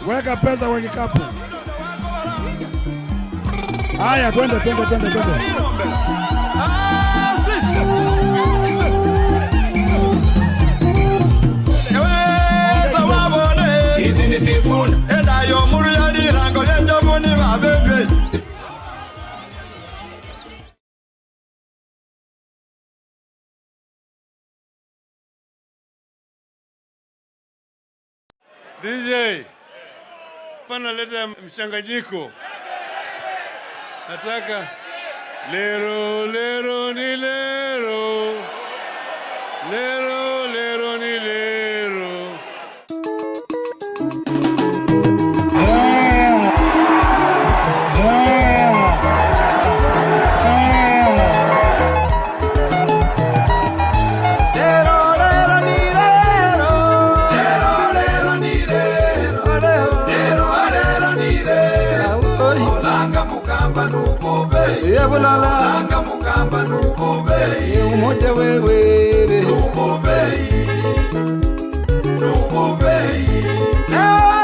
Weka pesa kwenye kikapu. Haya, twende. Hizi ni sifuni. Enda yo muru ya lirango lenjo muni mabebe. DJ, pana leta mchanganyiko. Nataka lero lero ni lero. Lero lero ni lero. Langa mukamba nubube umote wewe nubube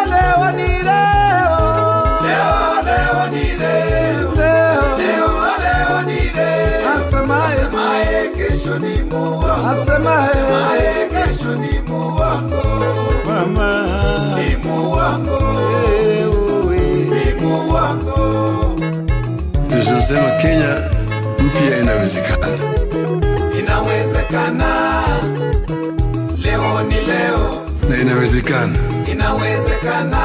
leo ni leo asemaye kesho ni muwango asemaye kesho ni muwango mama ni muwango tunasema Kenya mpya inawezekana. Inawezekana. Leo ni leo. Na inawezekana. Inawezekana.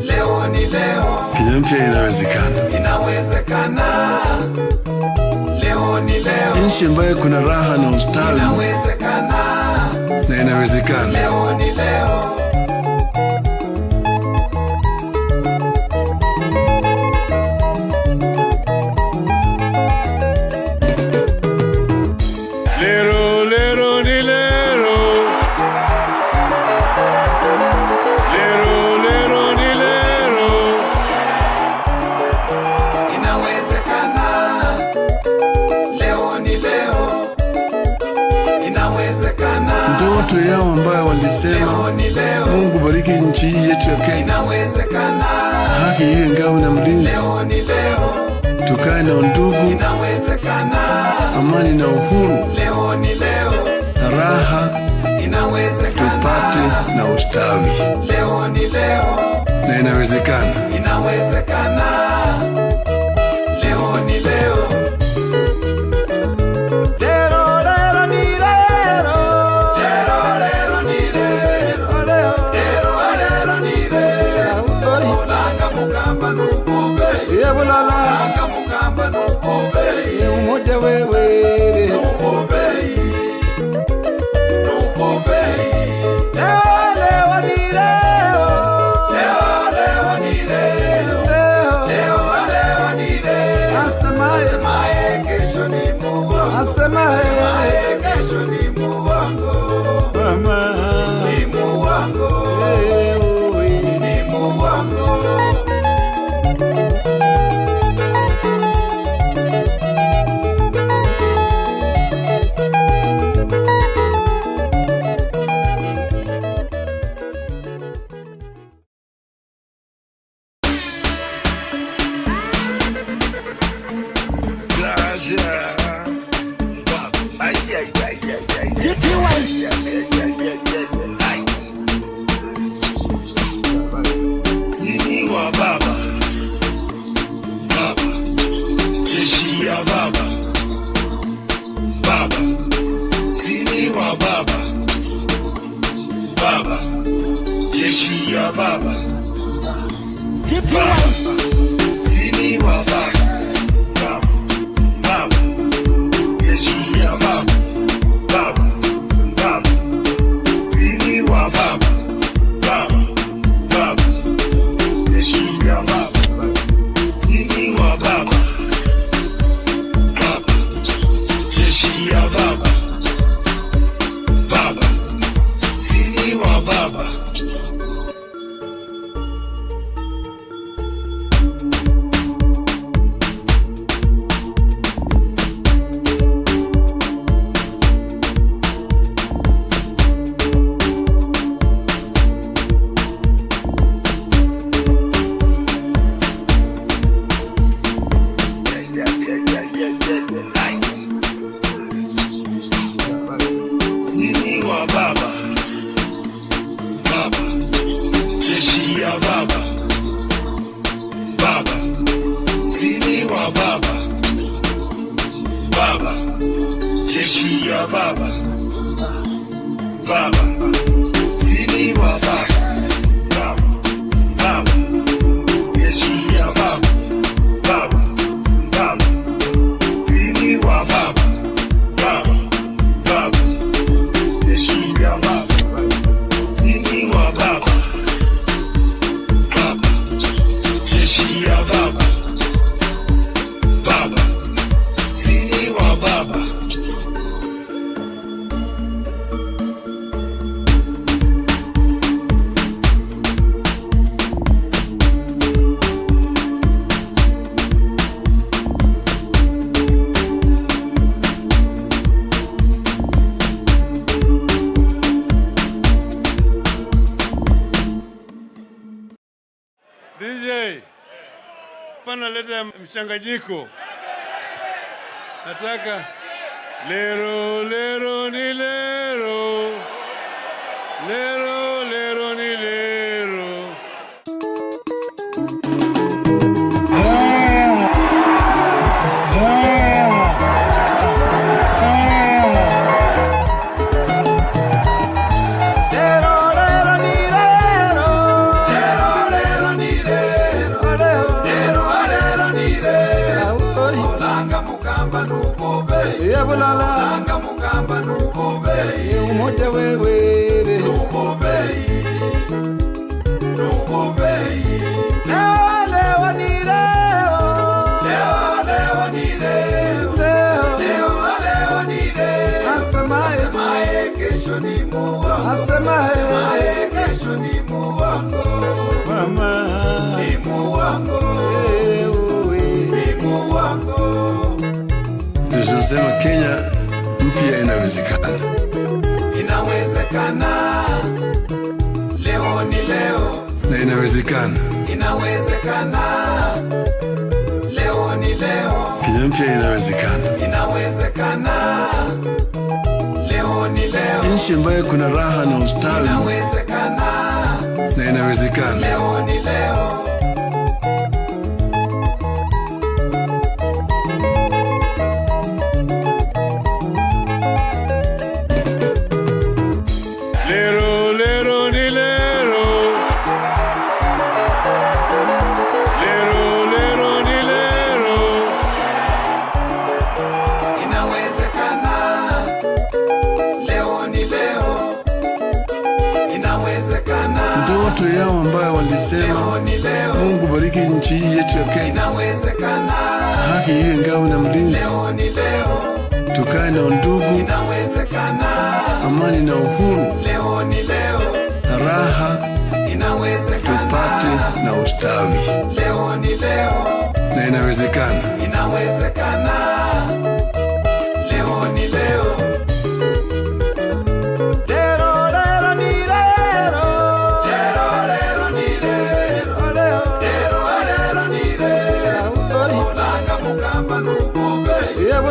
Leo ni leo. Kenya mpya inawezekana. Inawezekana. Leo ni leo. Nchi ambayo kuna raha na ustawi. Inawezekana. Na inawezekana. Leo ni leo. Ndoto yao ambayo walisema Mungu bariki nchi yetu ya Kenya. Inawezekana. Haki iwe ngao na mlinzi. Leo ni leo. Tukae na undugu. Inawezekana. Amani na uhuru. Leo ni leo. Na raha. Inawezekana. Tupate na ustawi. Leo ni leo. Na inawezekana. Inawezekana. Leo ni leo. Langa mukamba nubube umoja wewe nubube leo ni leo asemaye kesho ni muwango asemaye kesho ni muwango mama ni muwango ni muwango. jeshi ya baba. Baba, sini wa baba. Baba, baba, jeshi ya baba. Baba, baba, sini wa baba. Baba, baba, jeshi ya baba. Sini wa baba. Baba, jeshi ya baba. Baba, sini wa baba. DJ, pana leta mchanganyiko. Nataka lero lero ni lero, lero lero ni lero. Langa mukamba nubobei umoja wewe nubobei leo ni leo leo ni leo leo ni leo asemaye kesho ni muwango asemaye kesho ni muwango mama ni muwango ni muwango. Tunasema Kenya mpya inawezekana. Inawezekana. Leo ni leo. Na inawezekana. Inawezekana. Leo ni leo. Kenya mpya inawezekana. Inawezekana. Leo ni leo. Nchi ambayo kuna raha na ustawi. Inawezekana. Na inawezekana. Leo ni leo. Ndoto yao ambayo walisema Mungu bariki nchi yetu ya Kenya, haki iwe ngao na mlinzi, tukae na undugu, amani na uhuru, na raha tupate na ustawi. Na inawezekana. Leo ni leo.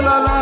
La la